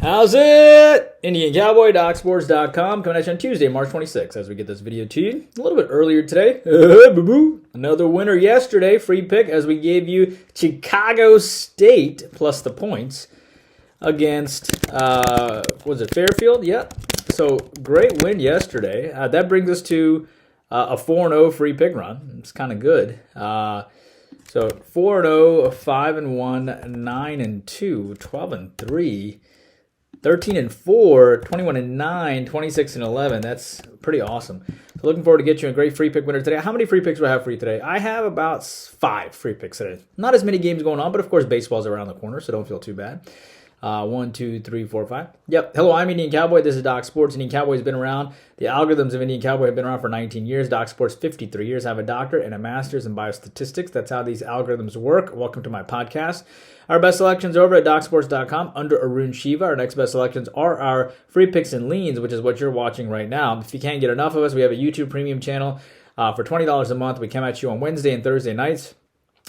How's it? Indian Cowboy, DocSports.com, coming at you on Tuesday, March 26th, as we get this video to you a little bit earlier today. Another winner yesterday, free pick, as we gave you Chicago State plus the points against, was it Fairfield? Yep. So, great win yesterday. That brings us to a 4-0 free pick run. It's kind of good. So 4-0, 5-1, 9-2, 12-3. 13-4, 21-9, 26-11. That's pretty awesome. So looking forward to get you a great free pick winner today. How many free picks do I have for you today? I have about 5 free picks today. Not as many games going on, but of course baseball's around the corner, so don't feel too bad. 1, 2, 3, 4, 5. Yep. Hello, I'm Indian Cowboy. This is Doc Sports. Indian Cowboy has been around. The algorithms of Indian Cowboy have been around for 19 years. Doc Sports, 53 years. I have a doctorate and a master's in biostatistics. That's how these algorithms work. Welcome to my podcast. Our best selections are over at docsports.com under Arun Shiva. Our next best selections are our free picks and leans, which is what you're watching right now. If you can't get enough of us, we have a YouTube premium channel for $20 a month. We come at you on Wednesday and Thursday nights,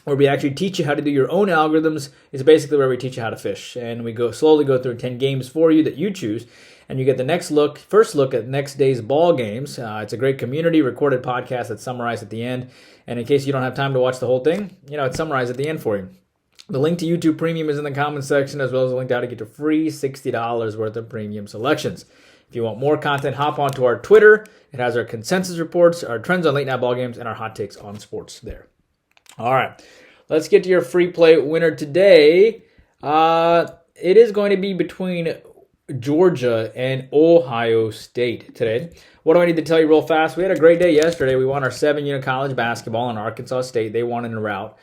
where we actually teach you how to do your own algorithms. It's basically where we teach you how to fish. And we slowly go through 10 games for you that you choose. And you get the first look at next day's ball games. It's a great community recorded podcast that's summarized at the end. And in case you don't have time to watch the whole thing, it's summarized at the end for you. The link to YouTube Premium is in the comments section, as well as a link to how to get your free $60 worth of premium selections. If you want more content, hop onto our Twitter. It has our consensus reports, our trends on late night ball games, and our hot takes on sports there. All right, let's get to your free play winner today. It is going to be between Georgia and Ohio State today. What do I need to tell you real fast? We had a great day yesterday. We won our 7-unit college basketball on Arkansas State. They won in a rout.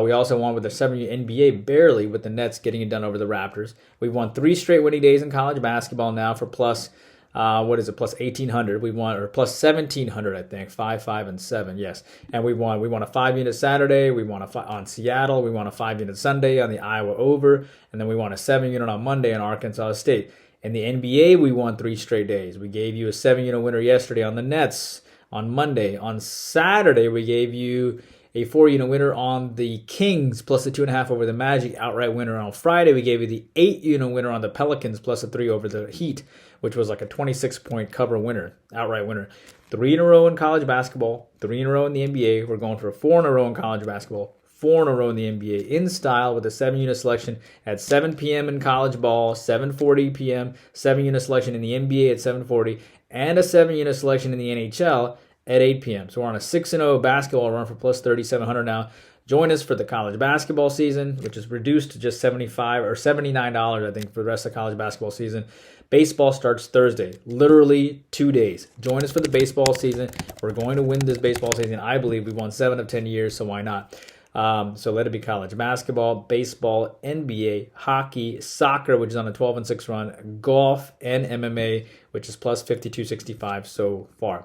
We also won with a 7-unit NBA, barely, with the Nets getting it done over the Raptors. We've won 3 straight winning days in college basketball now for plus 1,800. We won, or plus 1,700, I think. 5, 5, and 7, yes. And we won a 5-unit Saturday. We won on Seattle. We won a 5-unit Sunday on the Iowa over. And then we won a 7-unit on Monday on Arkansas State. In the NBA, we won 3 straight days. We gave you a 7-unit winner yesterday on the Nets on Monday. On Saturday, we gave you a 4-unit winner on the Kings plus a 2.5 over the Magic, outright winner. On Friday, we gave you the 8-unit winner on the Pelicans plus a 3 over the Heat, which was like a 26-point cover winner, outright winner. 3 in a row in college basketball, 3 in a row in the NBA. We're going for 4 in a row in college basketball, 4 in a row in the NBA, in style with a 7-unit selection at 7 p.m. in college ball, 7:40 p.m., 7-unit selection in the NBA at 7:40, and a 7-unit selection in the NHL at 8 p.m. So we're on a 6-0 basketball run for plus 3,700 now. Join us for the college basketball season, which is reduced to just $75 or $79, I think, for the rest of the college basketball season. Baseball starts Thursday, literally 2 days. Join us for the baseball season. We're going to win this baseball season. I believe we've won 7 of 10 years, so why not? So let it be college basketball, baseball, NBA, hockey, soccer, which is on a 12-6 run, golf, and MMA, which is plus 52.65 so far.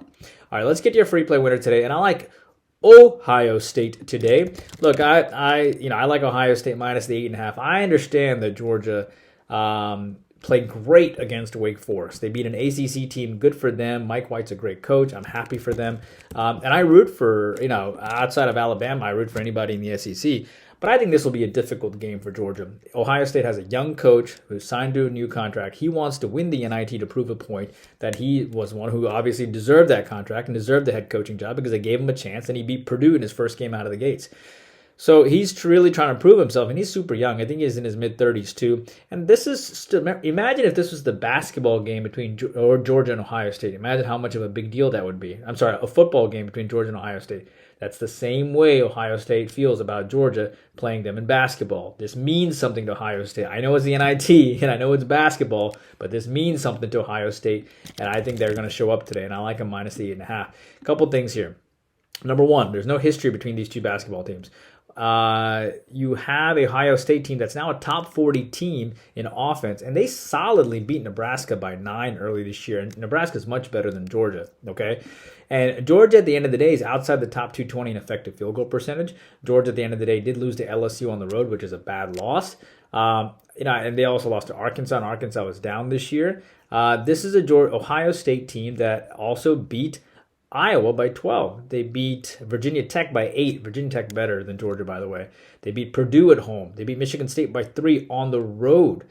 All right, let's get to your free play winner today. And I like Ohio State today. Look, I like Ohio State minus the 8.5. I understand that Georgia played great against Wake Forest. They beat an ACC team. Good for them. Mike White's a great coach. I'm happy for them. And I root for, outside of Alabama, I root for anybody in the SEC. But I think this will be a difficult game for Georgia. Ohio State has a young coach who signed to a new contract. He wants to win the NIT to prove a point that he was one who obviously deserved that contract and deserved the head coaching job because they gave him a chance, and he beat Purdue in his first game out of the gates. So he's really trying to prove himself, and he's super young. I think he's in his mid-30s too. And this is still, imagine if this was the basketball game between Georgia and Ohio State. Imagine how much of a big deal that would be. I'm sorry, a football game between Georgia and Ohio State. That's the same way Ohio State feels about Georgia playing them in basketball. This means something to Ohio State. I know it's the NIT, and I know it's basketball, but this means something to Ohio State, and I think they're going to show up today, and I like them minus the 8.5. A couple things here. Number one, there's no history between these two basketball teams. You have a Ohio State team that's now a top 40 team in offense, and they solidly beat Nebraska by 9 early this year. And Nebraska is much better than Georgia, okay? And Georgia, at the end of the day, is outside the top 220 in effective field goal percentage. Georgia, at the end of the day, did lose to LSU on the road, which is a bad loss. And they also lost to Arkansas, and Arkansas was down this year. This is a Ohio State team that also beat Iowa by 12. They beat Virginia Tech by 8. Virginia Tech better than Georgia, by the way. They beat Purdue at home. They beat Michigan State by 3 on the road.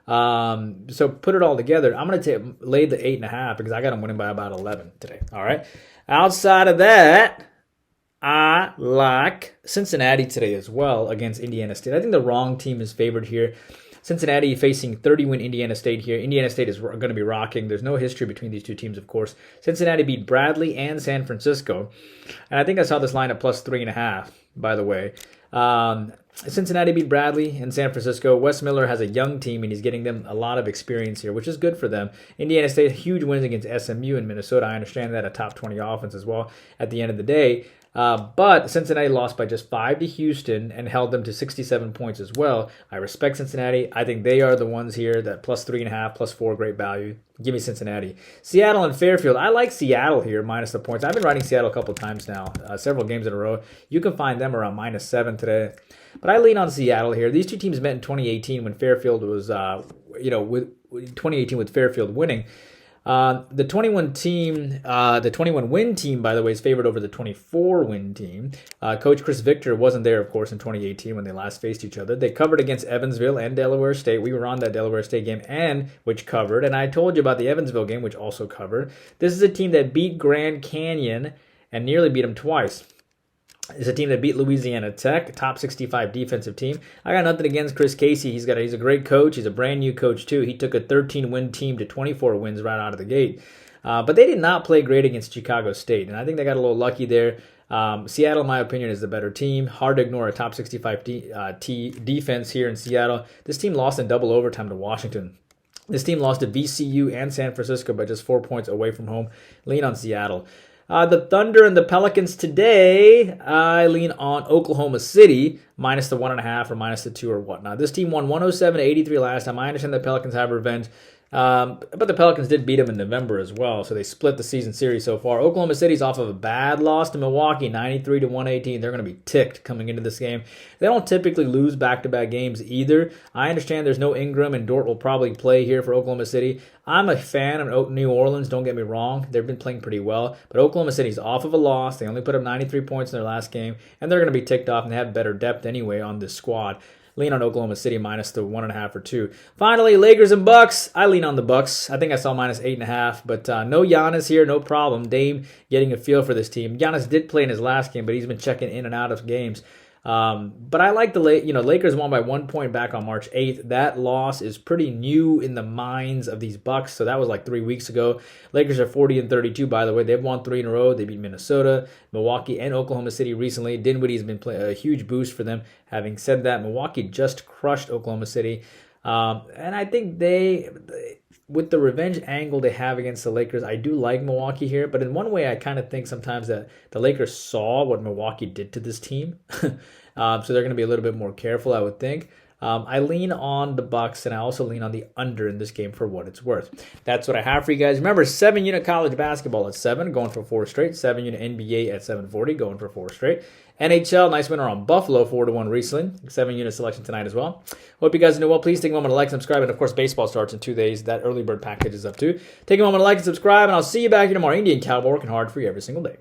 So put it all together. I'm going to lay the 8.5 because I got them winning by about 11 today. All right. Outside of that, I like Cincinnati today as well against Indiana State. I think the wrong team is favored here. Cincinnati facing 30-win Indiana State here. Indiana State is going to be rocking. There's no history between these two teams, of course. Cincinnati beat Bradley and San Francisco. And I think I saw this line at plus 3.5, by the way. Cincinnati beat Bradley and San Francisco. Wes Miller has a young team, and he's getting them a lot of experience here, which is good for them. Indiana State, huge wins against SMU and Minnesota. I understand that, a top 20 offense as well at the end of the day. But Cincinnati lost by just 5 to Houston and held them to 67 points as well. I respect Cincinnati. I think they are the ones here that plus 3.5, plus 4, great value. Give me Cincinnati. Seattle and Fairfield. I like Seattle here, minus the points. I've been riding Seattle a couple times now, several games in a row. You can find them around -7 today. But I lean on Seattle here. These two teams met in 2018 when Fairfield was, with 2018 with Fairfield winning. The 21-win team, by the way, is favored over the 24-win team. Coach Chris Victor wasn't there, of course, in 2018 when they last faced each other. They covered against Evansville and Delaware State. We were on that Delaware State game, which covered. And I told you about the Evansville game, which also covered. This is a team that beat Grand Canyon and nearly beat them twice. It's a team that beat Louisiana Tech, top 65 defensive team. I got nothing against Chris Casey. He's a great coach. He's a brand new coach too. He took a 13-win team to 24 wins right out of the gate. But they did not play great against Chicago State, and I think they got a little lucky there. Seattle, in my opinion, is the better team. Hard to ignore a top 65 defense here in Seattle. This team lost in double overtime to Washington. This team lost to VCU and San Francisco by just 4 points away from home. Lean on Seattle. The Thunder and the Pelicans today, I lean on Oklahoma City, minus the 1.5 or minus the 2 or whatnot. This team won 107-83 last time. I understand the Pelicans have revenge, but the Pelicans did beat them in November as well, so they split the season series so far. Oklahoma City's off of a bad loss to Milwaukee, 93-118. They're going to be ticked coming into this game. They don't typically lose back-to-back games either. I understand there's no Ingram, and Dort will probably play here for Oklahoma City. I'm a fan of New Orleans, don't get me wrong. They've been playing pretty well, but Oklahoma City's off of a loss. They only put up 93 points in their last game, and they're going to be ticked off, and they have better depth anyway on this squad. Lean on Oklahoma City minus the 1.5 or 2. Finally, Lakers and Bucks. I lean on the Bucks. I think I saw minus 8.5, but no Giannis here, no problem. Dame getting a feel for this team. Giannis did play in his last game, but he's been checking in and out of games. But I like the Lakers won by 1 point back on March 8th. That loss is pretty new in the minds of these Bucks, so that was like 3 weeks ago. Lakers are 40-32, by the way. They've won 3 in a row. They beat Minnesota, Milwaukee, and Oklahoma City recently. Dinwiddie has been a huge boost for them. Having said that, Milwaukee just crushed Oklahoma City, and I think with the revenge angle they have against the Lakers, I do like Milwaukee here. But in one way, I kind of think sometimes that the Lakers saw what Milwaukee did to this team. So they're going to be a little bit more careful, I would think. I lean on the Bucks, and I also lean on the under in this game for what it's worth. That's what I have for you guys. Remember, 7-unit college basketball at 7, going for 4 straight. 7-unit NBA at 740, going for 4 straight. NHL, nice winner on Buffalo, 4-1 recently. 7-unit selection tonight as well. Hope you guys are doing well. Please take a moment to like, subscribe, and of course, baseball starts in 2 days. That early bird package is up too. Take a moment to like and subscribe, and I'll see you back here tomorrow. Indian Cowboy working hard for you every single day.